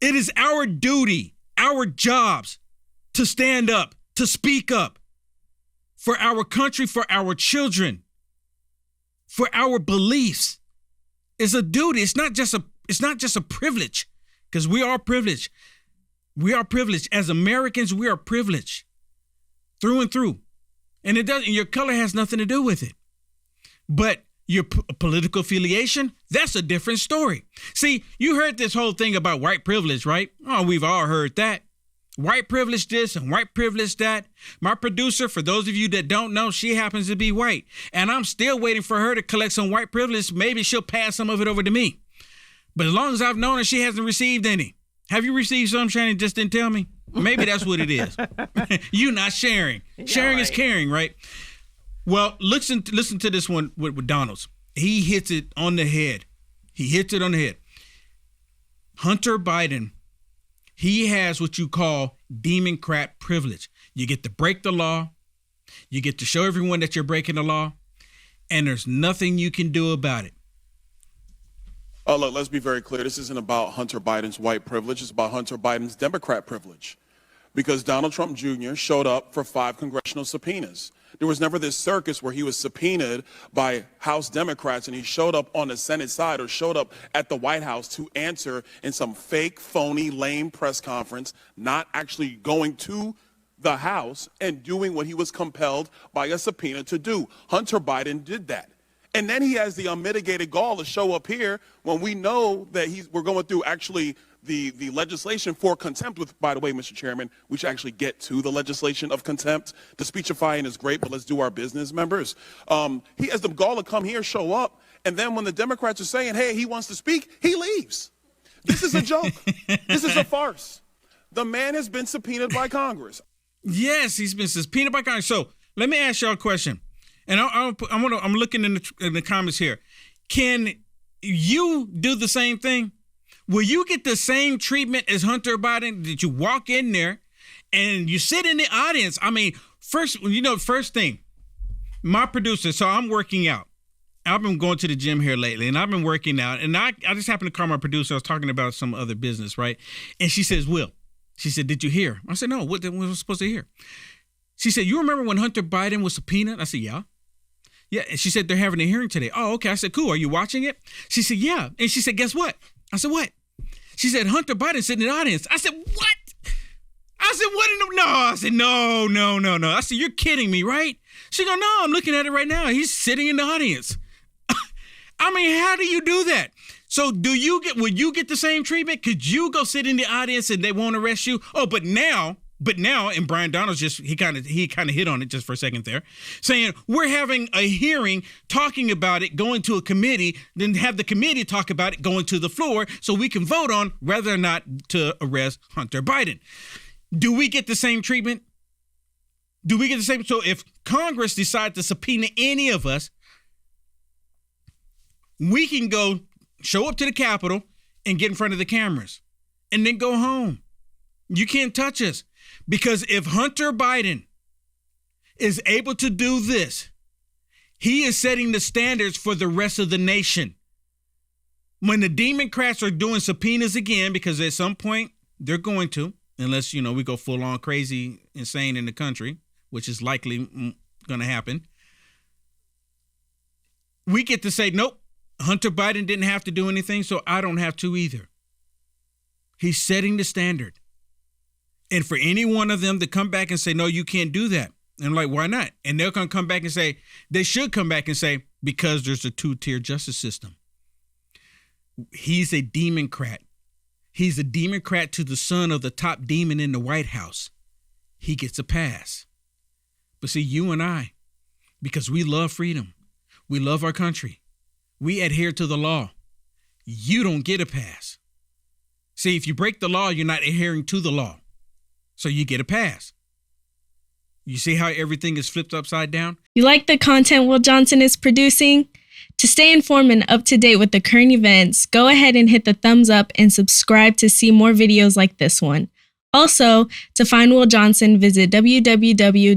It is our duty, our jobs to stand up, to speak up for our country, for our children, for our beliefs. It's a duty. It's not just a privilege, because we are privileged. We are privileged. As Americans, we are privileged through and through. And your color has nothing to do with it. But your political affiliation, that's a different story. See, you heard this whole thing about white privilege, right? Oh, we've all heard that. White privilege this and white privilege that. My producer, for those of you that don't know, she happens to be white. And I'm still waiting for her to collect some white privilege. Maybe she'll pass some of it over to me. But as long as I've known her, she hasn't received any. Have you received some, Shannon? Just didn't tell me? Maybe that's what it is. You not sharing. Sharing is caring, right? Well, listen to this one with Donald's. He hits it on the head. Hunter Biden, he has what you call Democrat privilege. You get to break the law. You get to show everyone that you're breaking the law. And there's nothing you can do about it. Oh, look, let's be very clear. This isn't about Hunter Biden's white privilege. It's about Hunter Biden's Democrat privilege. Because Donald Trump Jr. showed up for 5 congressional subpoenas. There was never this circus where he was subpoenaed by House Democrats and he showed up on the Senate side or showed up at the White House to answer in some fake, phony, lame press conference, not actually going to the House and doing what he was compelled by a subpoena to do. Hunter Biden did that. And then he has the unmitigated gall to show up here when we know that we're going through actually the legislation for contempt, with, by the way, Mr. Chairman, we should actually get to the legislation of contempt. The speechifying is great, but let's do our business, members. He has the gall to come here, show up, and then when the Democrats are saying, hey, he wants to speak, he leaves. This is a joke. This is a farce. The man has been subpoenaed by Congress. Yes, he's been subpoenaed by Congress. So let me ask y'all a question. And I'm looking in the comments here. Can you do the same thing? Will you get the same treatment as Hunter Biden? Did you walk in there and you sit in the audience? I mean, first thing, my producer, so I'm working out. I've been going to the gym here lately and I've been working out. And I just happened to call my producer. I was talking about some other business, right? And she says, Will, she said, did you hear? I said, no, what was I supposed to hear? She said, you remember when Hunter Biden was subpoenaed? I said, yeah. Yeah. And she said, they're having a hearing today. Oh, okay. I said, cool. Are you watching it? She said, yeah. And she said, guess what? I said, what? She said, Hunter Biden sitting in the audience. I said, what? I said, what in the, no. I said, no. I said, you're kidding me, right? She go, no, I'm looking at it right now. He's sitting in the audience. I mean, how do you do that? So would you get the same treatment? Could you go sit in the audience and they won't arrest you? Oh, but now, and Brian Donald's he kind of hit on it just for a second there, saying we're having a hearing talking about it, going to a committee, then have the committee talk about it, going to the floor so we can vote on whether or not to arrest Hunter Biden. Do we get the same treatment? Do we get the same? So if Congress decides to subpoena any of us, we can go show up to the Capitol and get in front of the cameras and then go home. You can't touch us. Because if Hunter Biden is able to do this, he is setting the standards for the rest of the nation. When the Democrats are doing subpoenas again, because at some point they're going to, unless, we go full on crazy, insane in the country, which is likely going to happen, we get to say, nope, Hunter Biden didn't have to do anything, so I don't have to either. He's setting the standard. And for any one of them to come back and say, no, you can't do that. And I'm like, why not? And they're going to come back and say, they should come back and say, because there's a 2-tier justice system. He's a Democrat. He's a Democrat to the son of the top demon in the White House. He gets a pass. But see, you and I, because we love freedom, we love our country, we adhere to the law, you don't get a pass. See, if you break the law, you're not adhering to the law. So you get a pass. You see how everything is flipped upside down? You like the content Will Johnson is producing? To stay informed and up to date with the current events, go ahead and hit the thumbs up and subscribe to see more videos like this one. Also, to find Will Johnson, visit www.uaf.media.